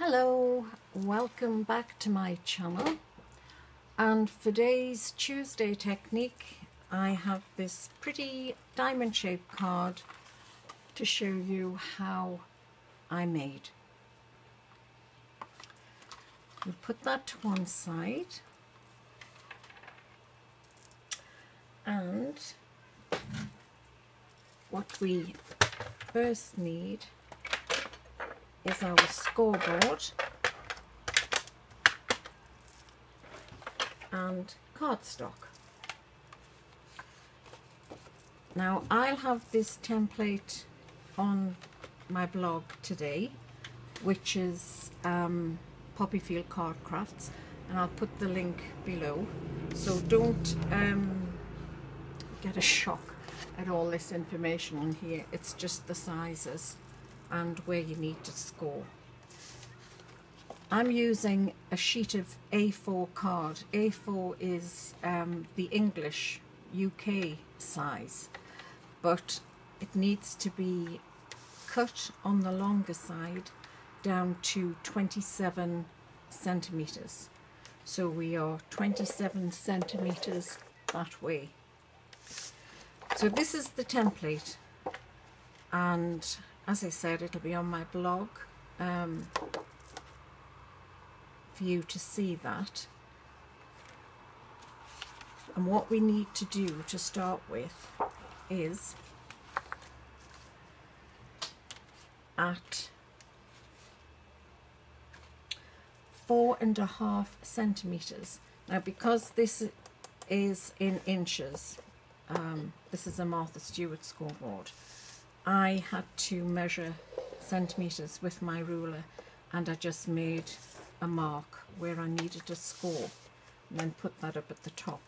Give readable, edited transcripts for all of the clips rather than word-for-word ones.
Hello, welcome back to my channel, and for today's Tuesday technique I have this pretty diamond shaped card to show you how I made. We'll put that to one side, and what we first need is our scoreboard and cardstock. Now I'll have this template on my blog today, which is Poppyfield Card Crafts, and I'll put the link below, so don't get a shock at all this information on here. It's just the sizes and where you need to score. I'm using a sheet of A4 card. A4 is the English UK size, but it needs to be cut on the longer side down to 27 centimeters. So we are 27 centimeters that way. So this is the template, and as I said, it'll be on my blog for you to see that. And what we need to do to start with is at 4.5 centimeters. Now, because this is in inches, this is a Martha Stewart scoreboard, I had to measure centimeters with my ruler, and I just made a mark where I needed to score and then put that up at the top.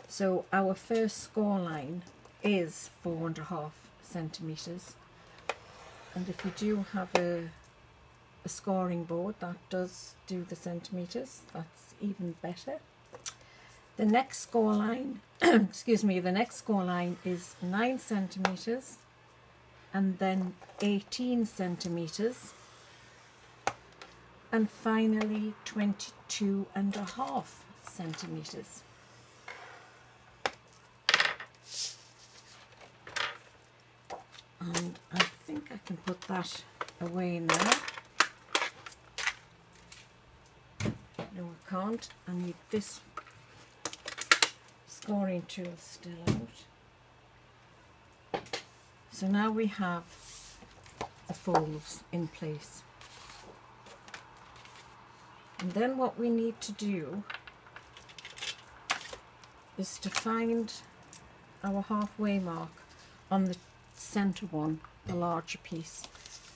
So our first score line is 4.5 centimeters, and if you do have a scoring board that does do the centimeters, that's even better. The next score line excuse me, the next score line is 9 centimeters, and then 18 centimeters, and finally 22.5 centimeters. And I think I can put that away now. No, I can't. I need this scoring tool still out. So now we have the folds in place. And then what we need to do is to find our halfway mark on the center one, the larger piece.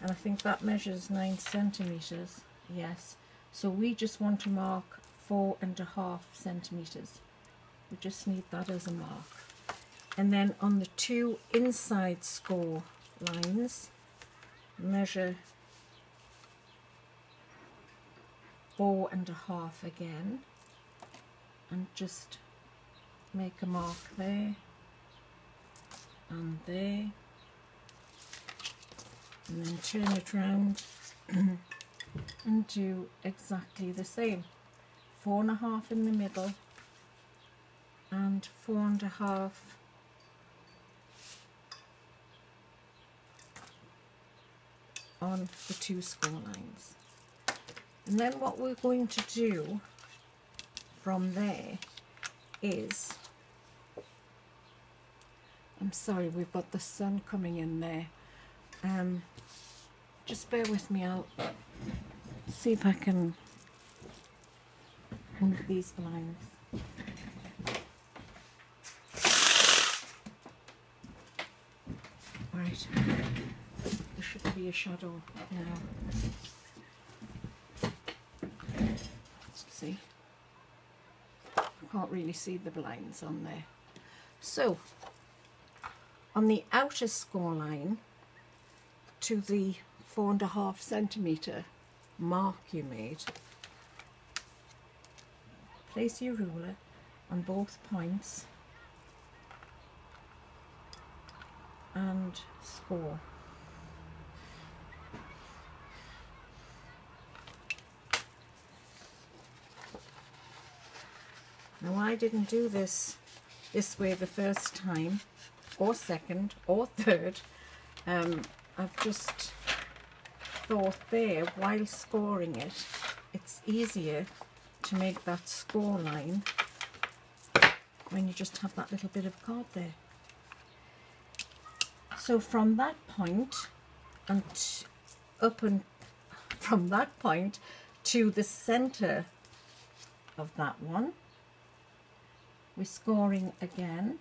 And I think that measures 9 centimeters, yes. So we just want to mark 4.5 centimeters. We just need that as a mark. And then on the two inside score lines, measure 4.5 again, and just make a mark there and there, and then turn it round and do exactly the same. 4.5 in the middle and 4.5 on the two score lines. And then what we're going to do from there is, I'm sorry, we've got the sun coming in there. Just bear with me, I'll see if I can move these blinds. Right, there should be a shadow now. See, I can't really see the blinds on there. So on the outer score line to the 4.5 centimeter mark you made, place your ruler on both points and score. Now I didn't do this way the first time, or second, or third. I've just thought there, while scoring it, it's easier to make that score line when you just have that little bit of card there. So from that point and from that point to the center of that one, we're scoring again.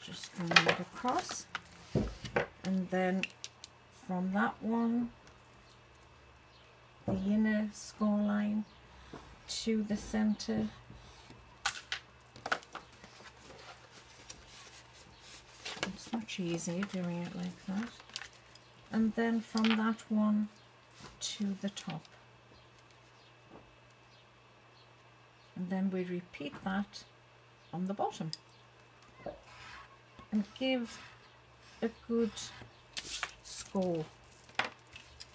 Just going it across, and then from that one, the inner score line to the center. It's much easier doing it like that. And then from that one to the top. And then we repeat that on the bottom. And give a good score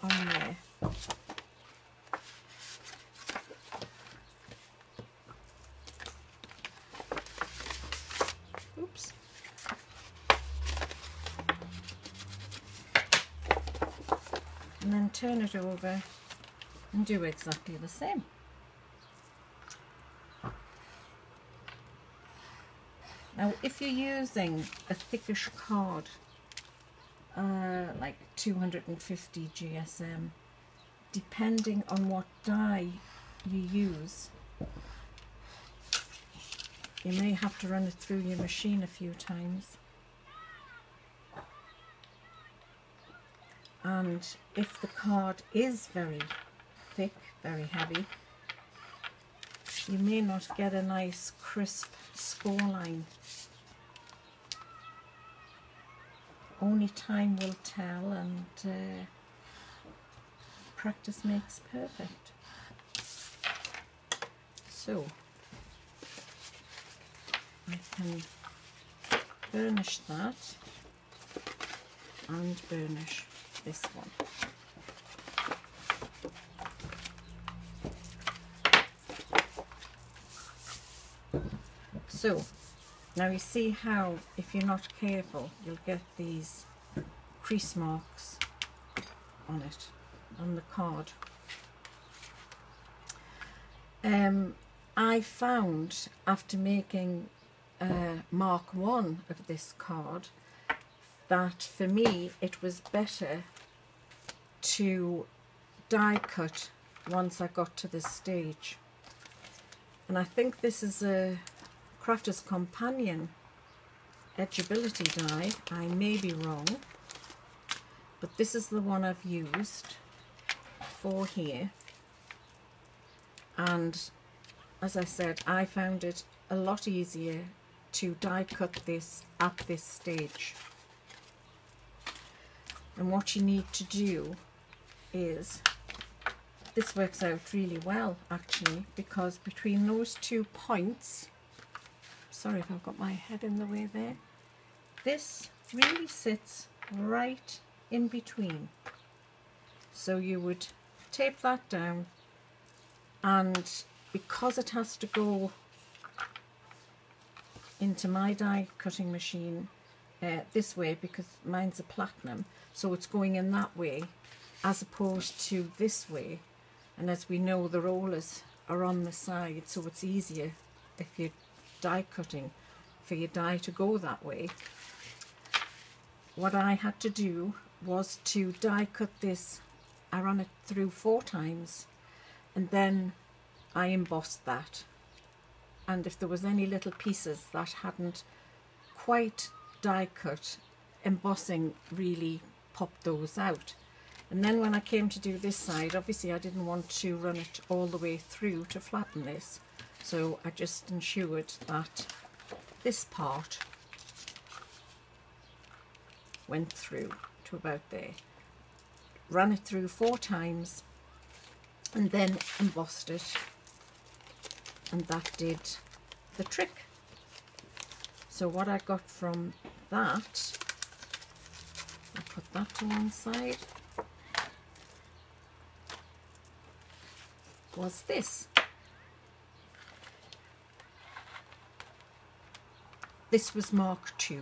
on there. Oops. And then turn it over and do exactly the same. Now if you're using a thickish card, like 250 GSM, depending on what die you use, you may have to run it through your machine a few times. And if the card is very thick, very heavy, you may not get a nice crisp score line. Only time will tell, and practice makes perfect. So I can burnish that and burnish this one. So now you see how, if you're not careful, you'll get these crease marks on it, on the card. I found after making Mark 1 of this card that for me it was better to die cut once I got to this stage. And I think this is a Crafter's Companion Edgeability die. I may be wrong, but this is the one I've used for here. And as I said, I found it a lot easier to die cut this at this stage. And what you need to do is, this works out really well actually, because between those 2 points, sorry if I've got my head in the way there, this really sits right in between. So you would tape that down, and because it has to go into my die cutting machine this way, because mine's a platinum, so it's going in that way as opposed to this way. And as we know, the rollers are on the side, so it's easier if you're die cutting for your die to go that way. What I had to do was to die cut this. I ran it through 4 times, and then I embossed that. And if there was any little pieces that hadn't quite die cut, embossing really popped those out. And then when I came to do this side, obviously I didn't want to run it all the way through to flatten this, so I just ensured that this part went through to about there. Ran it through 4 times and then embossed it, and that did the trick. So what I got from that, I'll put that to one side, was this. This was Mark II,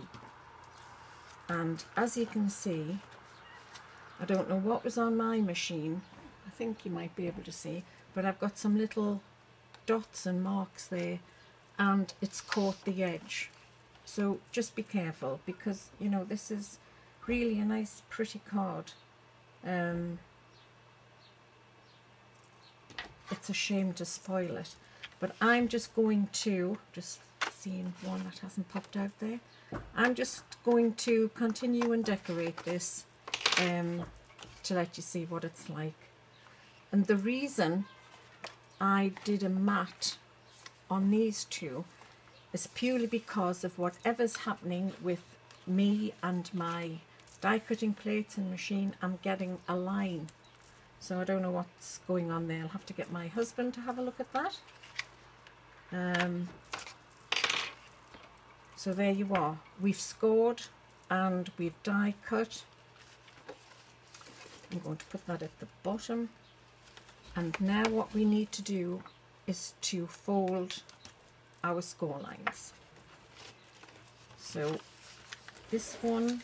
and as you can see, I don't know what was on my machine, I think you might be able to see, but I've got some little dots and marks there, and it's caught the edge. So just be careful, because you know this is really a nice pretty card. It's a shame to spoil it, but I'm just going to, just seeing one that hasn't popped out there, I'm just going to continue and decorate this to let you see what it's like. And the reason I did a matte on these two is purely because of whatever's happening with me and my die cutting plates and machine. I'm getting a line, so I don't know what's going on there. I'll have to get my husband to have a look at that. So there you are, we've scored and we've die cut. I'm going to put that at the bottom, and now what we need to do is to fold our score lines. So this one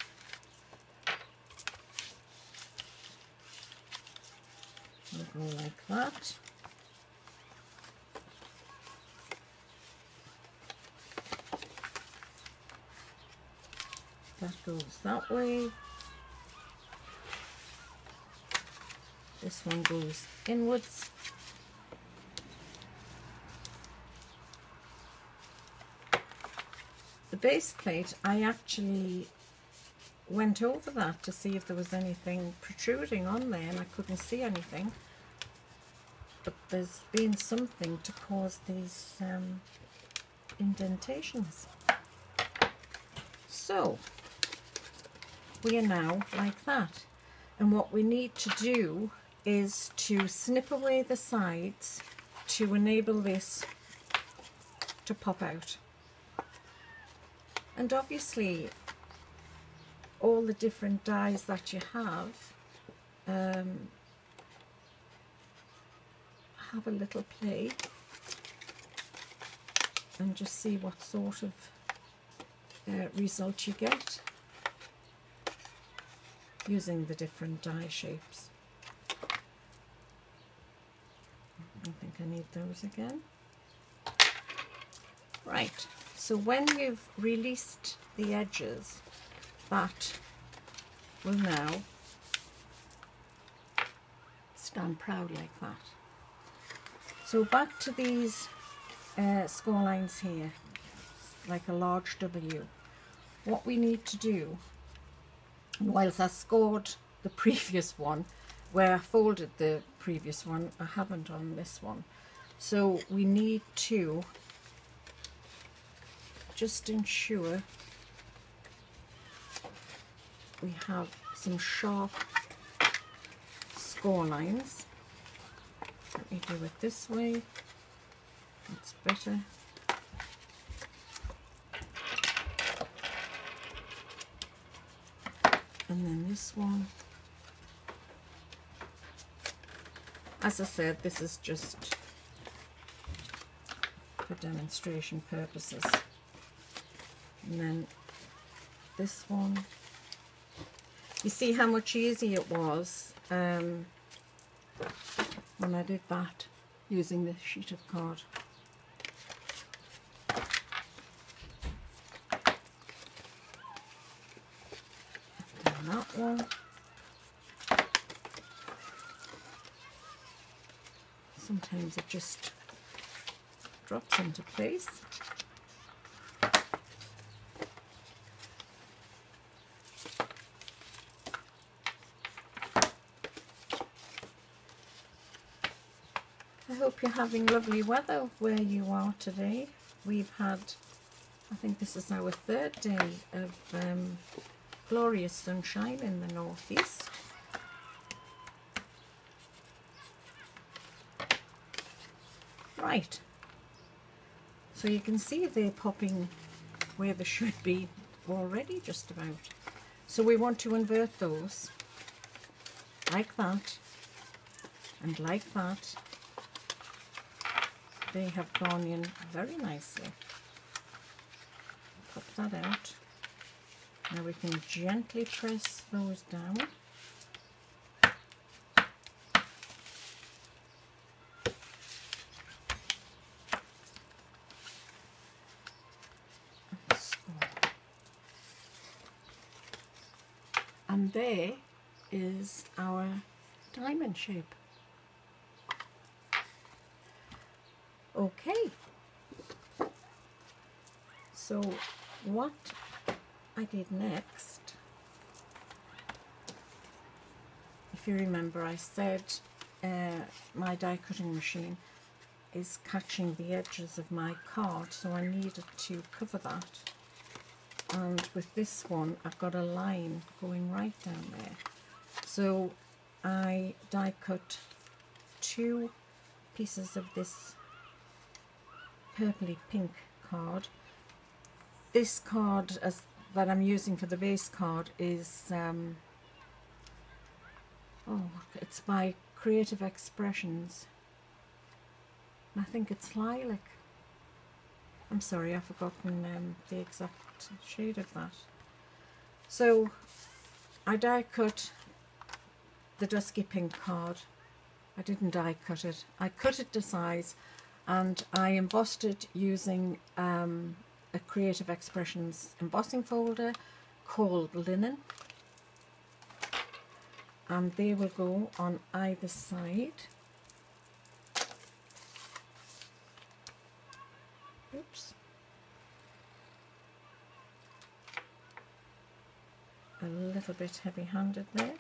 will go like that. That goes that way. This one goes inwards. The base plate, I actually went over that to see if there was anything protruding on there, and I couldn't see anything. But there's been something to cause these indentations. So we are now like that, and what we need to do is to snip away the sides to enable this to pop out. And obviously all the different dies that you have a little play and just see what sort of result you get using the different die shapes. I think I need those again. Right, so when you've released the edges, that will now stand proud like that. So back to these score lines here, like a large W. What we need to do, whilst I scored the previous one, where I folded the previous one, I haven't on this one. So we need to just ensure we have some sharp score lines. Let me do it this way, that's better. And then this one, as I said, this is just for demonstration purposes. And then this one, you see how much easier it was when I did that using this sheet of card. And that one. Sometimes it just drops into place. I hope you're having lovely weather where you are today. We've had, I think this is our third day of glorious sunshine in the northeast. Right, so you can see they're popping where they should be, already just about. So we want to invert those like that and like that. They have gone in very nicely. Pop that out. Now we can gently press those down. And there is our diamond shape. Okay, so what I did next, if you remember, I said my die cutting machine is catching the edges of my card, so I needed to cover that. And with this one, I've got a line going right down there. So I die cut 2 pieces of this purpley pink card. This card that I'm using for the base card is it's by Creative Expressions. I think it's lilac. I'm sorry, I've forgotten the exact shade of that. So I die cut the dusky pink card. I didn't die cut it. I cut it to size and I embossed it using a Creative Expressions embossing folder called Linen. And they will go on either side. Oops. A little bit heavy-handed there.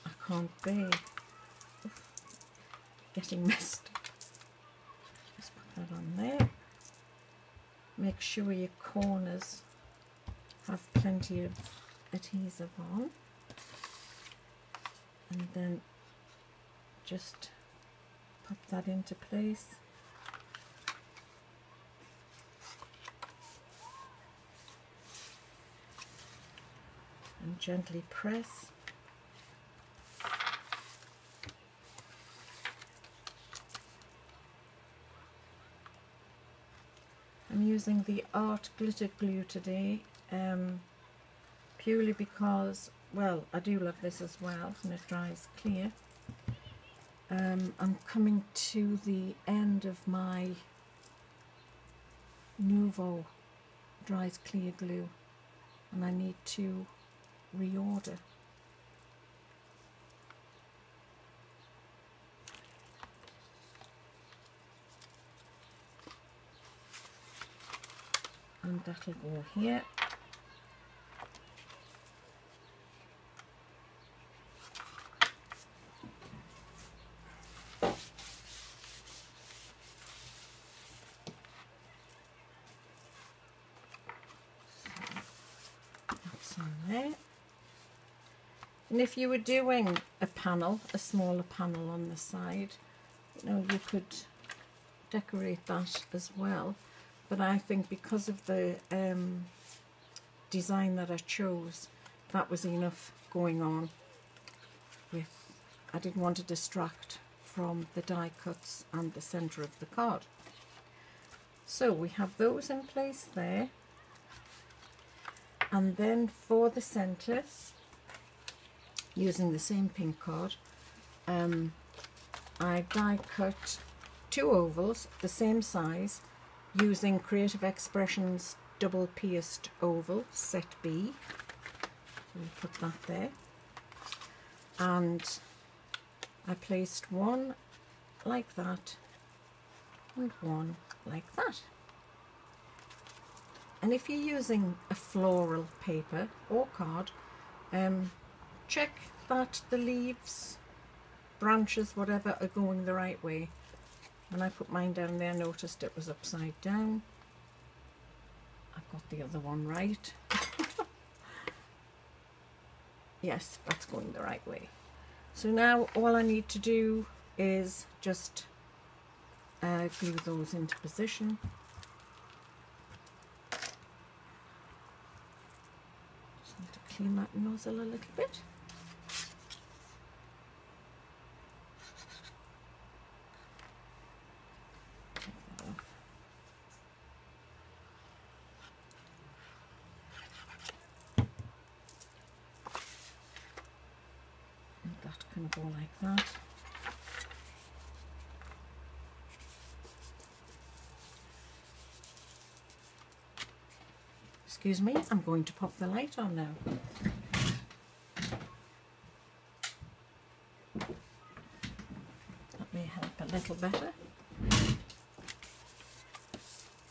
I can't bear getting messed up. Just put that on there. Make sure your corners have plenty of adhesive on, and then just pop that into place. And gently press. I'm using the Art Glitter Glue today, purely because, well, I do love this as well and it dries clear. I'm coming to the end of my Nuvo dries clear glue and I need to reorder. And that'll go here. That's on there. And if you were doing a panel, a smaller panel on the side, you know, you could decorate that as well. But I think because of the design that I chose, that was enough going on with, I didn't want to distract from the die cuts and the centre of the card. So we have those in place there. And then for the centre, using the same pink card, I die cut 2 ovals the same size using Creative Expressions double pierced oval set B. So we put that there, and I placed one like that and one like that. And if you're using a floral paper or card, check that the leaves, branches, whatever, are going the right way. When I put mine down there, I noticed it was upside down. I've got the other one right. Yes, that's going the right way. So now all I need to do is just glue those into position. Just need to clean that nozzle a little bit. That can go like that. Excuse me, I'm going to pop the light on now. That may help a little better.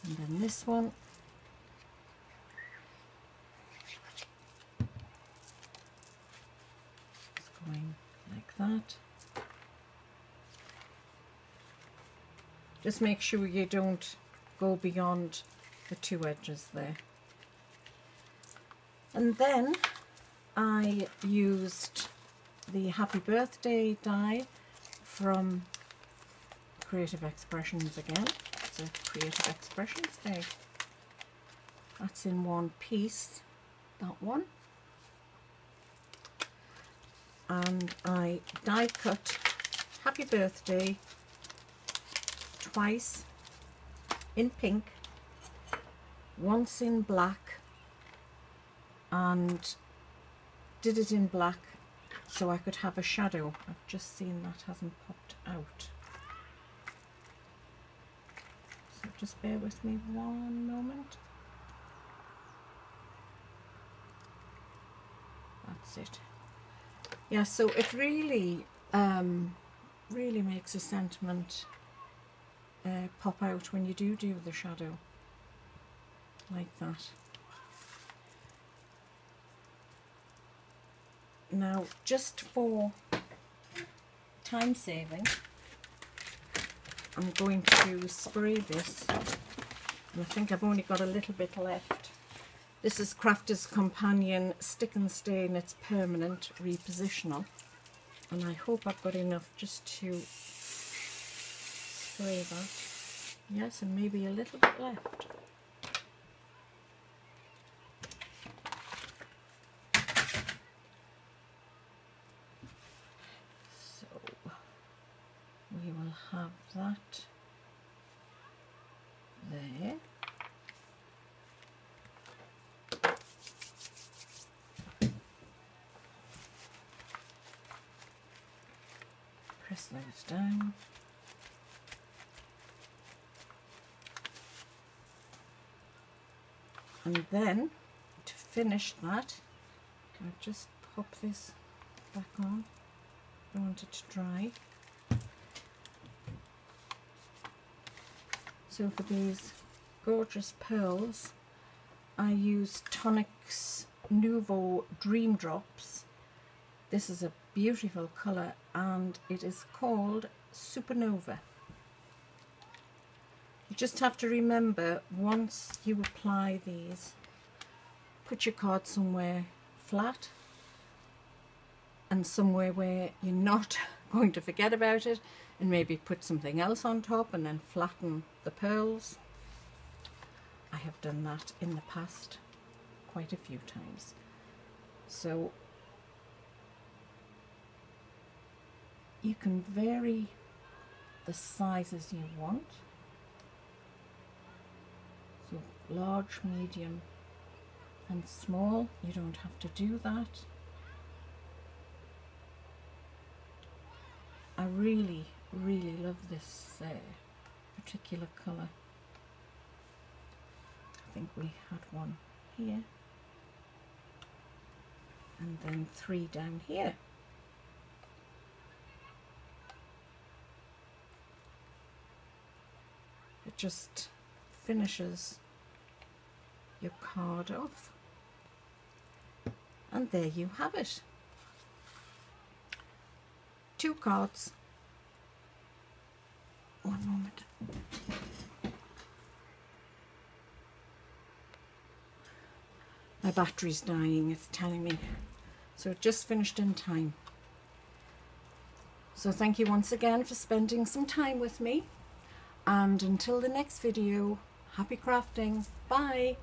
And then this one. It's going like that. Just make sure you don't go beyond the two edges there. And then I used the Happy Birthday die from Creative Expressions again. It's a Creative Expressions day. That's in one piece, that one. And I die cut Happy Birthday twice in pink, once in black, and did it in black so I could have a shadow. I've just seen that hasn't popped out. So just bear with me one moment. That's it. Yeah, so it really, really makes a sentiment pop out when you do the shadow like that. Now, just for time saving, I'm going to spray this, and I think I've only got a little bit left. This is Crafter's Companion Stick and Stain. It's permanent repositional, and I hope I've got enough just to spray that. Yes, and maybe a little bit left. We will have that there. Press those down. And then to finish that, I'll just pop this back on. I don't want it to dry. So for these gorgeous pearls, I use Tonic's Nouveau Dream Drops. This is a beautiful colour and it is called Supernova. You just have to remember, once you apply these, put your card somewhere flat and somewhere where you're not going to forget about it, and maybe put something else on top and then flatten the pearls. I have done that in the past quite a few times. So you can vary the sizes you want. So large, medium and small, you don't have to do that. I really love this particular colour. I think we had one here and then 3 down here. It just finishes your card off, and there you have it. 2 cards. One moment. My battery's dying, it's telling me. So it just finished in time. So thank you once again for spending some time with me, and until the next video, happy crafting. Bye.